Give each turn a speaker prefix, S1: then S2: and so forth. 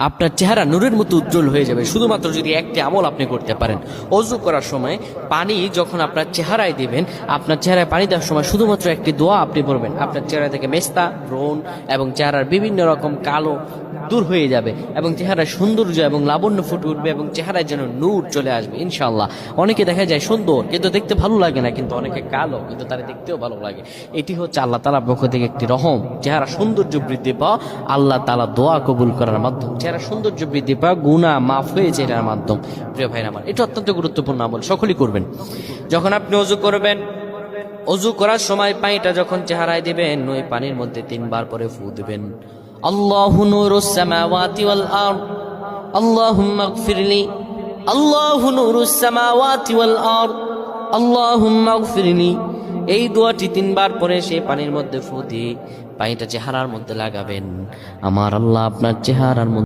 S1: আপনার চেহারা নূরের মতো উজ্জ্বল হয়ে যাবে শুধুমাত্র যদি একটি আমল আপনি করতে পারেন। অজু করার সময় পানি যখন আপনার চেহারায় দিবেন, আপনার চেহারায় পানি দেওয়ার সময় শুধুমাত্র একটি দোয়া আপনি পড়বেন, আপনার চেহারা থেকে মেস্তা, ব্রণ এবং চেহারার বিভিন্ন রকম কালো দূর হয়ে যাবে এবং চেহারার সৌন্দর্য এবং লাবণ্য ফুটে উঠবে এবং চেহারায় যেন নূর চলে আসবে ইনশাআল্লাহ। অনেকে দেখা যায় সুন্দর কিন্তু দেখতে ভালো লাগে না, কিন্তু অনেকে কালো কিন্তু তারা দেখতেও ভালো লাগে। এটি হচ্ছে আল্লাহ তাআলার পক্ষ থেকে একটি রহম। চেহারা সৌন্দর্য বৃদ্ধি পাওয়া আল্লাহ তাআলা দোয়া কবুল করার মাধ্যম, চেহারা সৌন্দর্য বৃদ্ধি পাওয়া গুনাহ মাফ হয়েছে এটার মাধ্যম। প্রিয় ভাইরা আমার, এটা অত্যন্ত গুরুত্বপূর্ণ আমল, সকলেই করবেন। যখন আপনি অজু করবেন, অজু করার সময় পানিটা যখন চেহারায় দিবেন, ওই পানির মধ্যে 3 বার পরে ফু দিবেন। আল্লাহু নূরুস সামাওয়াতি ওয়াল আরদ আল্লাহুম্মা ইগফিরলি, আল্লাহু নূরুস সামাওয়াতি ওয়াল আরদ আল্লাহুম্মা ইগফিরলি। এই দোয়াটি 3 বার পরে সেই পানির মধ্যে ফু দিয়ে পানিটা চেহারার মধ্যে লাগাবেন। আমার আল্লাহ আপনার চেহারার মধ্যে